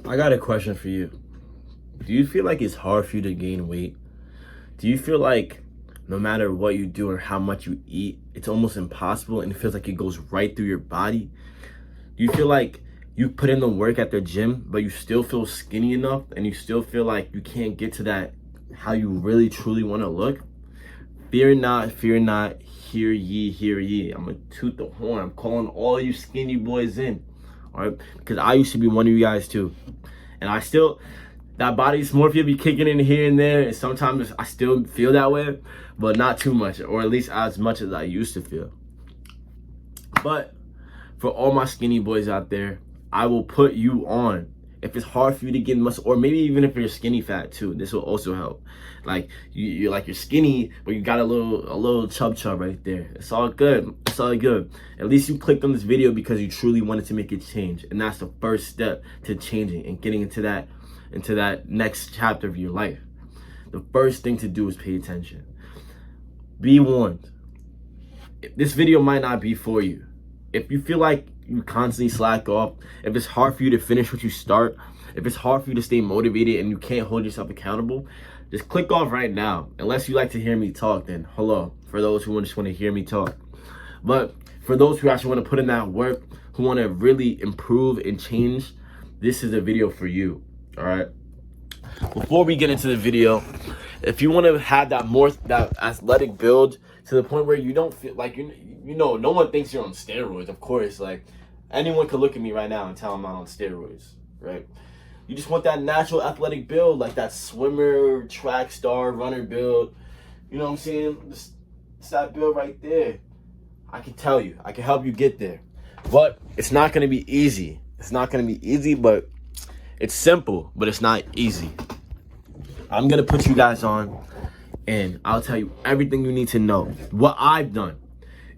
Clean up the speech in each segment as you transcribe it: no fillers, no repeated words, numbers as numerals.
I got a question for you. Do you feel like it's hard for you to gain weight? Do you feel like no matter what you do or how much you eat, it's almost impossible and it feels like it goes right through your body? Do you feel like you put in the work at the gym, but you still feel skinny enough and you still feel like you can't get to that how you really truly want to look? Fear not, hear ye, hear ye. I'm gonna toot the horn. I'm calling all you skinny boys in, all right? Because I used to be one of you guys too. And I still, that body dysmorphia be kicking in here and there. And sometimes I still feel that way, but not too much, or at least as much as I used to feel. But for all my skinny boys out there, I will put you on. If it's hard for you to get muscle, or maybe even if you're skinny fat too, this will also help. Like you're skinny, but you got a little chub right there. It's all good. It's all good. At least you clicked on this video because you truly wanted to make a change, and that's the first step to changing and getting into that next chapter of your life. The first thing to do is pay attention. Be warned. This video might not be for you. If you feel like you constantly slack off, if it's hard for you to finish what you start, if it's hard for you to stay motivated and you can't hold yourself accountable, just click off right now. Unless you like to hear me talk, then hello, for those who just want to hear me talk. But for those who actually want to put in that work, who want to really improve and change, this is a video for you, all right? Before we get into the video, if you want to have that athletic build to the point where you don't feel like no one thinks you're on steroids, of course. Like, anyone could look at me right now and tell I'm not on steroids, right? You just want that natural athletic build, like that swimmer, track star, runner build. You know what I'm saying? It's that build right there. I can tell you, I can help you get there. But it's not going to be easy. It's not going to be easy, but it's simple, but it's not easy. I'm going to put you guys on, and I'll tell you everything you need to know. What I've done.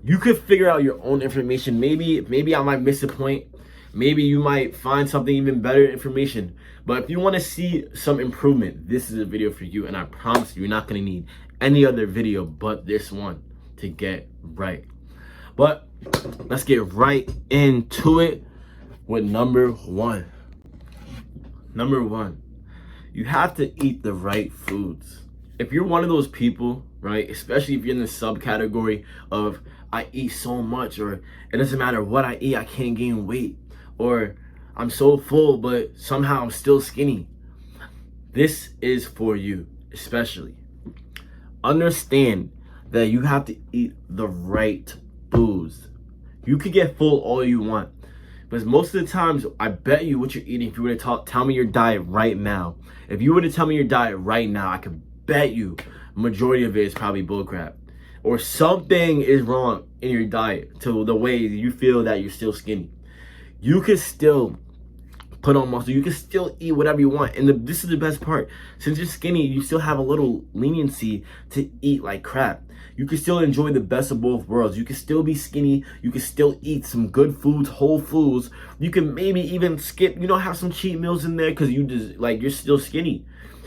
You could figure out your own information. Maybe I might miss a point. Maybe you might find something even better information. But if you want to see some improvement, this is a video for you. And I promise you're not going to need any other video but this one to get right. But let's get right into it with number one. Number one, you have to eat the right foods. If you're one of those people, right, especially if you're in the subcategory of I eat so much, or it doesn't matter what I eat, I can't gain weight, or I'm so full, but somehow I'm still skinny. This is for you, especially. Understand that you have to eat the right foods. You could get full all you want, but most of the times, I bet you what you're eating, if you were to tell me your diet right now, if you were to tell me your diet right now, I could bet you majority of it is probably bullcrap. Or something is wrong in your diet to the way you feel that you're still skinny. You can still put on muscle. You can still eat whatever you want. And this is the best part. Since you're skinny, you still have a little leniency to eat like crap. You can still enjoy the best of both worlds. You can still be skinny. You can still eat some good foods, whole foods. You can maybe even skip, have some cheat meals in there because you're still skinny.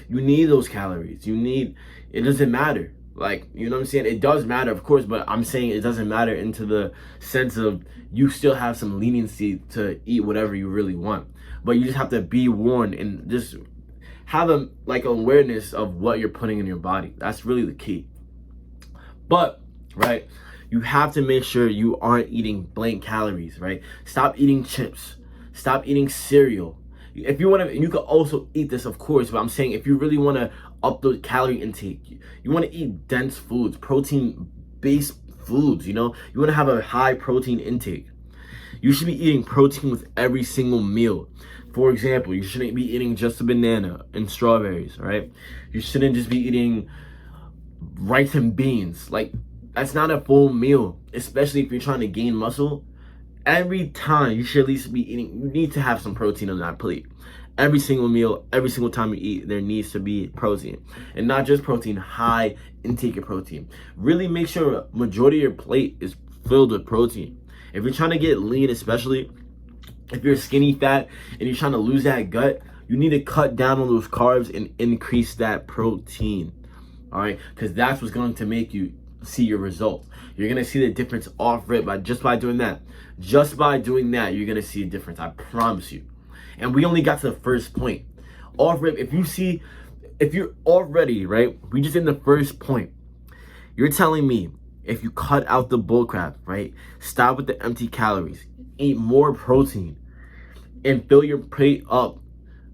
You need those calories. It doesn't matter. Like, you know what I'm saying? It does matter, of course, but I'm saying it doesn't matter into the sense of you still have some leniency to eat whatever you really want. But you just have to be warned and just have awareness of what you're putting in your body. That's really the key. But, right, you have to make sure you aren't eating blank calories, right? Stop eating chips. Stop eating cereal. If you want to, you could also eat this, of course, but I'm saying if you really want to up the calorie intake, you want to eat dense foods, protein-based foods, you want to have a high protein intake. You should be eating protein with every single meal. For example, you shouldn't be eating just a banana and strawberries, right? You shouldn't just be eating rice and beans. Like, that's not a full meal, especially if you're trying to gain muscle. Every time you should at least be eating, you need to have some protein on that plate. Every single meal, every single time you eat, there needs to be protein. And not just protein, high intake of protein. Really make sure majority of your plate is filled with protein. If you're trying to get lean, especially if you're skinny fat and you're trying to lose that gut, you need to cut down on those carbs and increase that protein. All right? Because that's what's going to make you see your results. You're going to see the difference off rip just by doing that. Just by doing that, you're going to see a difference. I promise you. And we only got to the first point. Off rip, if you're already, right, we just in the first point. You're telling me if you cut out the bullcrap, right, stop with the empty calories, eat more protein, and fill your plate up,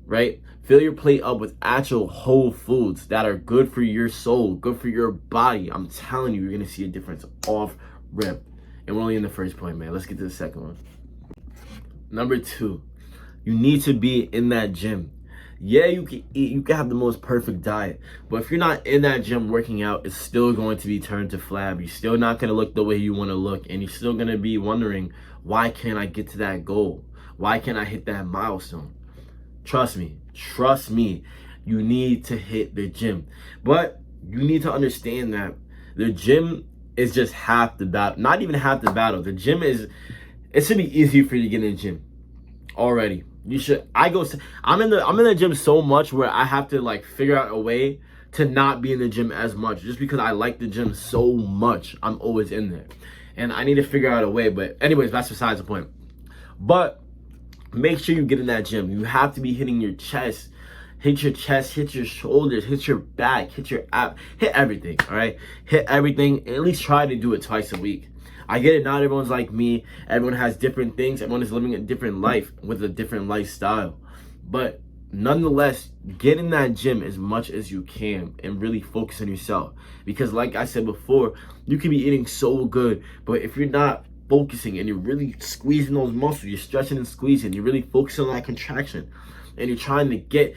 right? Fill your plate up with actual whole foods that are good for your soul, good for your body. I'm telling you, you're gonna see a difference off rip. And we're only in the first point, man. Let's get to the second one. Number 2, you need to be in that gym. Yeah, you can eat, you can have the most perfect diet, but if you're not in that gym working out, it's still going to be turned to flab. You're still not going to look the way you want to look, and you're still going to be wondering, why can't I get to that goal? Why can't I hit that milestone? Trust me, you need to hit the gym. But you need to understand that the gym is just half the battle. Not even half the battle. The gym it should be easy for you to get in the gym already. You should. I'm in the gym so much where I have to like figure out a way to not be in the gym as much, just because I like the gym so much. I'm always in there, and I need to figure out a way. But anyways, that's besides the point. But make sure you get in that gym. You have to be hitting your chest. Hit your chest, hit your shoulders, hit your back, hit your ab, hit everything, all right? Hit everything, at least try to do it twice a week. I get it, not everyone's like me. Everyone has different things. Everyone is living a different life with a different lifestyle. But nonetheless, get in that gym as much as you can and really focus on yourself. Because like I said before, you can be eating so good, but if you're not focusing and you're really squeezing those muscles, you're stretching and squeezing, you're really focusing on that contraction, and you're trying to get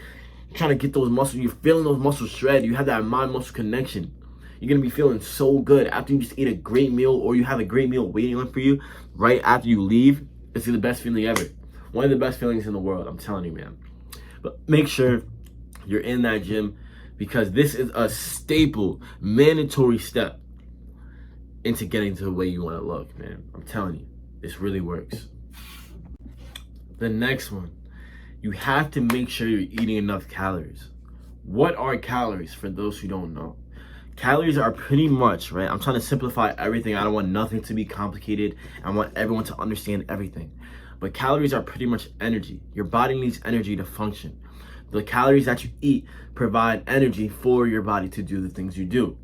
those muscles, you're feeling those muscles shred, you have that mind-muscle connection. You're going to be feeling so good after you just eat a great meal, or you have a great meal waiting on for you right after you leave. It's the best feeling ever. One of the best feelings in the world, I'm telling you, man. But make sure you're in that gym, because this is a staple, mandatory step into getting to the way you want to look, man. I'm telling you, this really works. The next one, you have to make sure you're eating enough calories. What are calories for those who don't know? Calories are pretty much, right? I'm trying to simplify everything. I don't want nothing to be complicated. I want everyone to understand everything. But calories are pretty much energy. Your body needs energy to function. The calories that you eat provide energy for your body to do the things you do.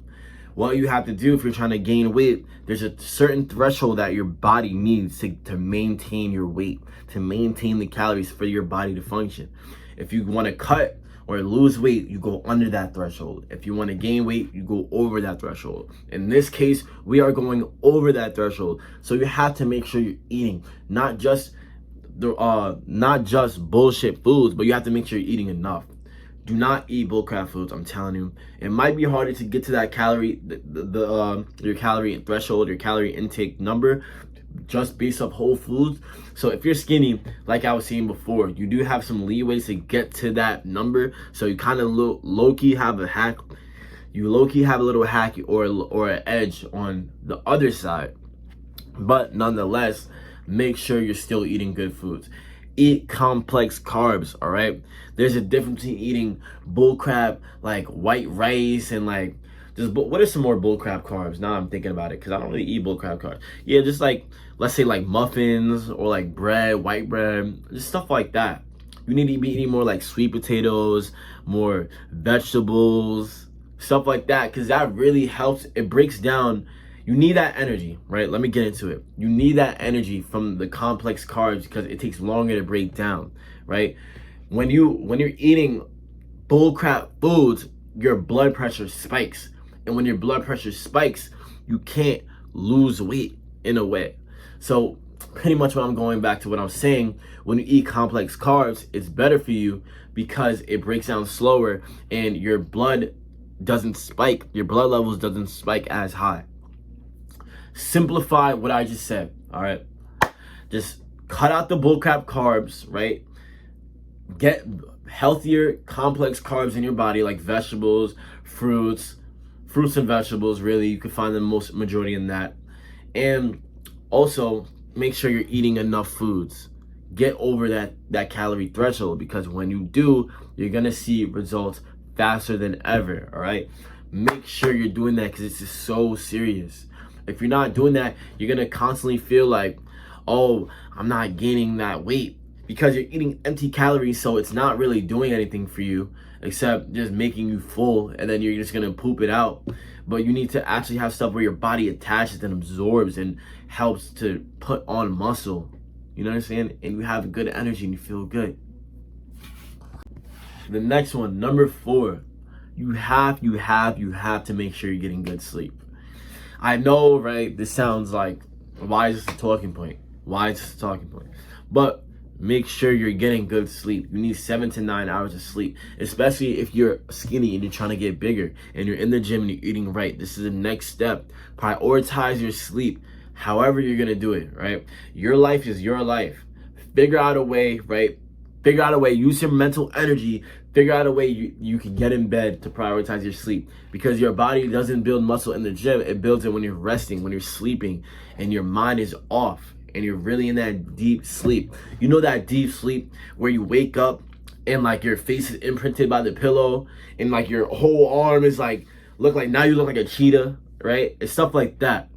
What you have to do if you're trying to gain weight, there's a certain threshold that your body needs to maintain your weight, to maintain the calories for your body to function. If you want to cut or lose weight, you go under that threshold. If you want to gain weight, you go over that threshold. In this case, we are going over that threshold. So you have to make sure you're eating not just bullshit foods, but you have to make sure you're eating enough. Do not eat bullcrap foods. I'm telling you, it might be harder to get to that your calorie threshold, your calorie intake number, just based off whole foods. So if you're skinny, like I was saying before, you do have some leeway to get to that number. So you kind of low-key have a hack. You low-key have a little hack or an edge on the other side. But nonetheless, make sure you're still eating good foods. Eat complex carbs, all right? There's a difference between eating bullcrap, like white rice, and like, what are some more bullcrap carbs? Now I'm thinking about it, because I don't really eat bullcrap carbs. Yeah, just like, let's say like muffins, or like bread, white bread, just stuff like that. You need to be eating more like sweet potatoes, more vegetables, stuff like that, because that really helps. It breaks down. You need that energy, right? Let me get into it. You need that energy from the complex carbs, because it takes longer to break down, right? When you're eating bullcrap foods, your blood pressure spikes. And when your blood pressure spikes, you can't lose weight in a way. So pretty much what I'm going back to what I'm saying, when you eat complex carbs, it's better for you because it breaks down slower and your blood doesn't spike, your blood levels doesn't spike as high. Simplify what I just said, all right? Just cut out the bullcrap carbs, right? Get healthier, complex carbs in your body, like vegetables, fruits and vegetables, really. You can find the majority in that. And also, make sure you're eating enough foods. Get over that calorie threshold, because when you do, you're going to see results faster than ever, all right? Make sure you're doing that, because it's just so serious. If you're not doing that, you're going to constantly feel like, oh, I'm not gaining that weight. because you're eating empty calories, so it's not really doing anything for you except just making you full, and then you're just gonna poop it out. But you need to actually have stuff where your body attaches and absorbs and helps to put on muscle. You know what I'm saying? And you have good energy and you feel good. The next one, number 4, you have to make sure you're getting good sleep. I know, right? This sounds like, why is this a talking point? Why is this a talking point? But make sure you're getting good sleep. You need 7 to 9 hours of sleep, especially if you're skinny and you're trying to get bigger and you're in the gym and you're eating right. This is the next step. Prioritize your sleep, however you're going to do it, right? Your life is your life. Figure out a way, right? Figure out a way, use your mental energy, figure out a way you can get in bed to prioritize your sleep, because your body doesn't build muscle in the gym. It builds it when you're resting, when you're sleeping, and your mind is off and you're really in that deep sleep. You know that deep sleep where you wake up and like your face is imprinted by the pillow and like your whole arm is like, now you look like a cheetah, right? It's stuff like that.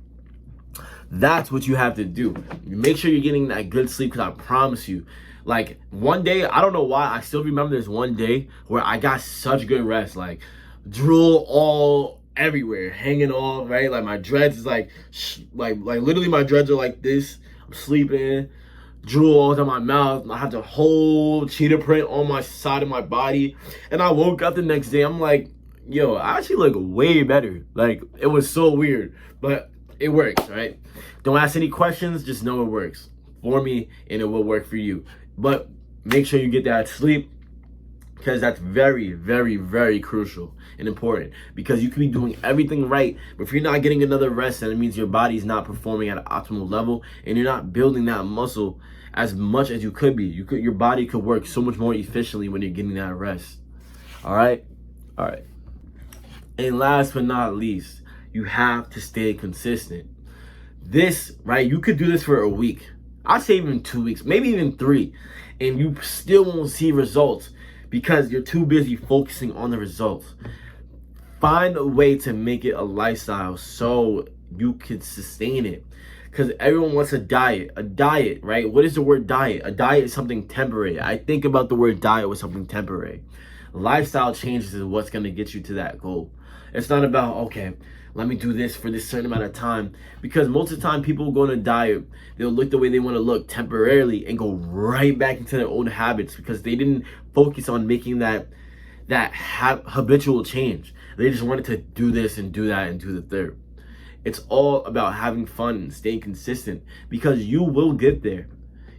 That's what you have to do. Make sure you're getting that good sleep, because I promise you, like one day, I don't know why, I still remember this one day where I got such good rest, like drool all everywhere, hanging off, right? Like my dreads is like literally my dreads are like this. I'm sleeping, drool all down my mouth. I have the whole cheetah print on my side of my body. And I woke up the next day, I'm like, yo, I actually look way better. Like, it was so weird, but it works, right? Don't ask any questions, just know it works for me and it will work for you. But make sure you get that sleep, because that's very, very, very crucial and important, because you can be doing everything right, but if you're not getting another rest, then it means your body's not performing at an optimal level and you're not building that muscle as much as you could be. Your body could work so much more efficiently when you're getting that rest. All right. And last but not least, you have to stay consistent. This, right, you could do this for a week. I'd say even 2 weeks, maybe even 3, and you still won't see results because you're too busy focusing on the results. Find a way to make it a lifestyle so you can sustain it, because everyone wants a diet, right? What is the word diet? A diet is something temporary. I think about the word diet with something temporary. Lifestyle changes is what's going to get you to that goal. It's not about, okay, let me do this for this certain amount of time, because most of the time people go on a diet, they'll look the way they want to look temporarily and go right back into their old habits because they didn't focus on making that habitual change. They just wanted to do this and do that and do the third. It's all about having fun and staying consistent, because you will get there.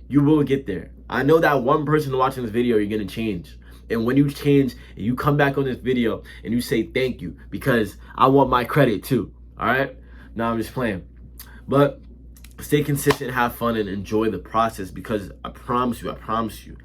You will get there. I know that one person watching this video, you're going to change. And when you change and you come back on this video and you say thank you, because I want my credit too. All right? No, I'm just playing. But stay consistent, have fun, and enjoy the process, because I promise you,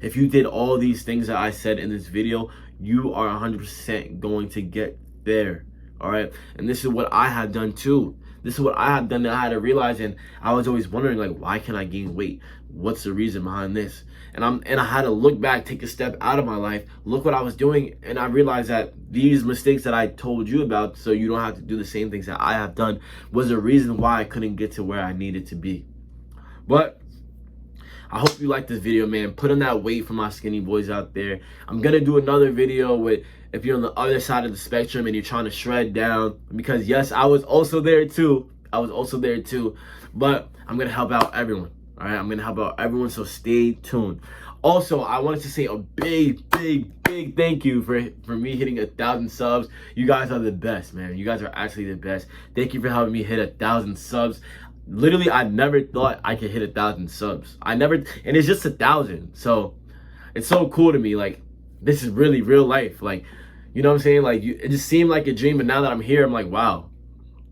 if you did all these things that I said in this video, you are 100% going to get there. All right? And this is what I have done too. This is what I have done that I had to realize, and I was always wondering, like, why can't I gain weight? What's the reason behind this? And I had to look back, take a step out of my life, look what I was doing, and I realized that these mistakes that I told you about, so you don't have to do the same things that I have done, was the reason why I couldn't get to where I needed to be. But I hope you like this video, man. Put on that weight for my skinny boys out there. I'm gonna do another video with, if you're on the other side of the spectrum and you're trying to shred down, because yes, I was also there too. But I'm gonna help out everyone. All right, I'm gonna help out everyone, so stay tuned. Also, I wanted to say a big thank you for me hitting 1,000 subs. You guys are the best, man. You guys are actually the best. Thank you for helping me hit 1,000 subs. Literally, I never thought I could hit 1,000 subs. And it's just 1,000. So it's so cool to me. Like, this is really real life. Like, you know what I'm saying? Like, it just seemed like a dream, but now that I'm here, I'm like, wow,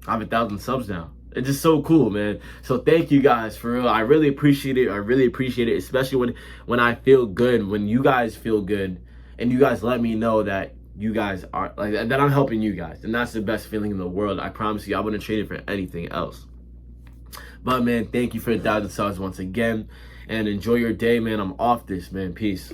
I have 1,000 subs now. It's just so cool, man. So thank you guys, for real. I really appreciate it. Especially when I feel good, when you guys feel good, and you guys let me know that you guys are like that I'm helping you guys, and that's the best feeling in the world. I promise you, I wouldn't trade it for anything else. But man, thank you for 1,000 subs once again, and enjoy your day, man. I'm off this, man. Peace.